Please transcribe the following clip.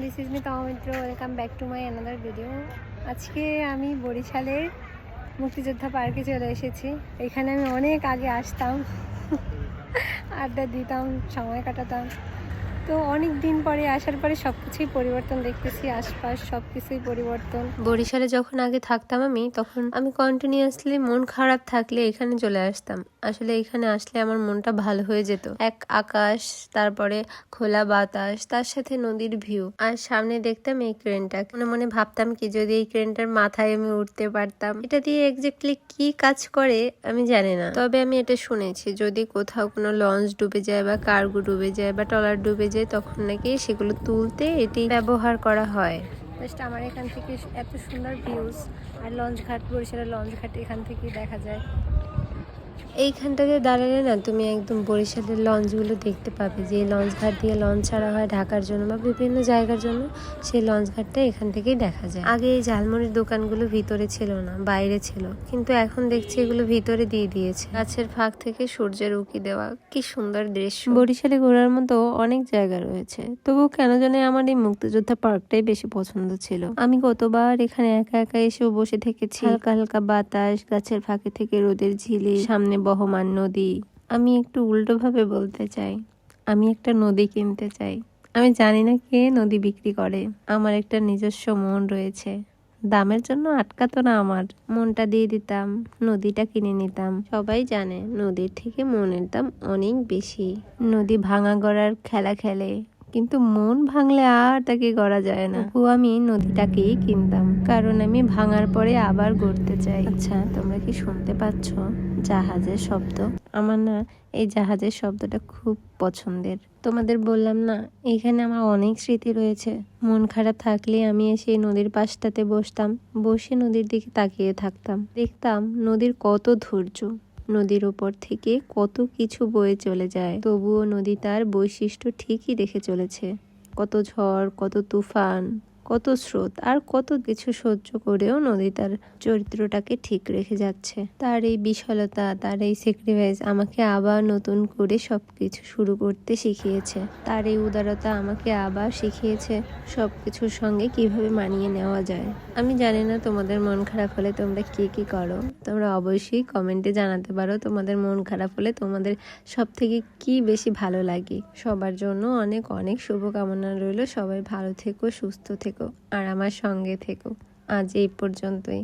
This is me Tama Mitra. Welcome back to my another video. আজকে আমি বরিশালের মুক্তিযোদ্ধা পার্কে চলে এসেছি। এখানে আমি অনেক আগে আসতাম, আড্ডা দিতাম, সময় কাটাতাম। তো অনেক দিন পরে আসার পরে সব কিছুই পরিবর্তন দেখতেছি, আশপাশ সব কিছুই পরিবর্তন। বরিশালে যখন আগে থাকতাম আমি, তখন আমি কন্টিনিউয়াসলি মন খারাপ থাকলে এখানে চলে আসতাম। আসলে এখানে আসলে আমার মনটা ভালো হয়ে যেত। এক আকাশ, তারপরে খোলা বাতাস, তার সাথে নদীর ভিউ, আর সামনে দেখতাম এই ক্রেনটা। মনে মনে ভাবতাম কি যদি এই ক্রেনটার মাথায় আমি উঠতে পারতাম। এটা দিয়ে এক্স্যাক্টলি কি কাজ করে আমি জানি না, তবে আমি এটা শুনেছি যদি কোথাও কোনো লঞ্চ ডুবে যায় বা কার্গো ডুবে যায় বা ট্রলার ডুবে যায়, তখন নাকি সেগুলো তুলতে এটি ব্যবহার করা হয়। জাস্ট আমার এখান থেকে এত সুন্দর ভিউজ, আর লঞ্চ ঘাট, বরিশালের লঞ্চ ঘাট এখান থেকে দেখা যায়। এইখানটাতে দাঁড়ালে না তুমি একদম বরিশালের লঞ্চগুলো দেখতে পাবে, যে লঞ্চ ঘাট দিয়ে লঞ্চ ছাড়া হয় ঢাকার জন্য বা বিভিন্ন জায়গার জন্য, সেই লঞ্চ ঘাটটা এখান থেকেই দেখা যায়। আগে এই ঝালমুড়ির দোকানগুলো ভিতরে ছিল না, বাইরে ছিল, কিন্তু এখন দেখছি এগুলো ভিতরে দিয়ে দিয়েছে। গাছের ফাঁক থেকে সূর্যের উঁকি দেওয়া, কি সুন্দর দৃশ্য। বরিশালে ঘোরার মতো অনেক জায়গা রয়েছে, তবুও কেন জানি আমার এই মুক্তিযোদ্ধা পার্কটাই বেশি পছন্দ ছিল। আমি কতবার এখানে একা একা এসেও বসে থেকেছি। হালকা হালকা বাতাস, গাছের ফাঁকে থেকে রোদের ঝিলি, সামনে বহমান নদী। আমি একটু উল্টো ভাবে বলতে চাই, আমি একটা নদী কিনতে চাই। আমি জানি না কে নদী বিক্রি করে, আমার একটা নিজস্ব মন রয়েছে। দামের জন্য আটকাতো না, আমার মনটা দিয়ে দিতাম, নদীটা কিনে নিতাম। সবাই জানে নদীর থেকে মনের দাম অনেক বেশি। নদী ভাঙা গড়ার খেলা খেলে, কিন্তু মন ভাঙলে আর তাকে গড়া যায় না। আমি নদীটাকেই কিনতাম, কারণ আমি ভাঙার পরে আবার গড়তে চাই। আচ্ছা, তোমরা কি শুনতে পাচ্ছ জাহাজের শব্দ? আমার না এই জাহাজের শব্দটা খুব পছন্দের। তোমাদের বললাম না, এখানে আমার অনেক স্মৃতি রয়েছে। মন খারাপ থাকলে আমি এসে নদীর পাশটাতে বসতাম, বসে নদীর দিকে তাকিয়ে থাকতাম। দেখতাম নদীর কত ধৈর্য, নদীর ওপর থেকে কত কিছু বয়ে চলে যায়, তবুও নদী তার বৈশিষ্ট্য ঠিকই রেখে চলেছে। কত ঝড়, কত তুফান, কত স্রোত, আর কত কিছু সহ্য করেও নদী তার চরিত্রটাকে ঠিক রেখে যাচ্ছে। তার এই বিশালতা, তার এই স্যাক্রিফাইস আমাকে আবার নতুন করে সবকিছু শুরু করতে শিখিয়েছে। তার এই উদারতা আমাকে আবার শিখিয়েছে সবকিছুর সঙ্গে কিভাবে মানিয়ে নেওয়া যায়। আমি জানি না তোমাদের মন খারাপ হলে তোমরা কি করো। তোমরা অবশ্যই কমেন্টে জানাতে পারো তোমাদের মন খারাপ হলে তোমাদের সব থেকে কি বেশি ভালো লাগে। সবার জন্য অনেক অনেক শুভকামনা রইল। সবাই ভালো থেকো, সুস্থ থেকো, আর আমার সঙ্গে থেকো। আজ এই পর্যন্তই।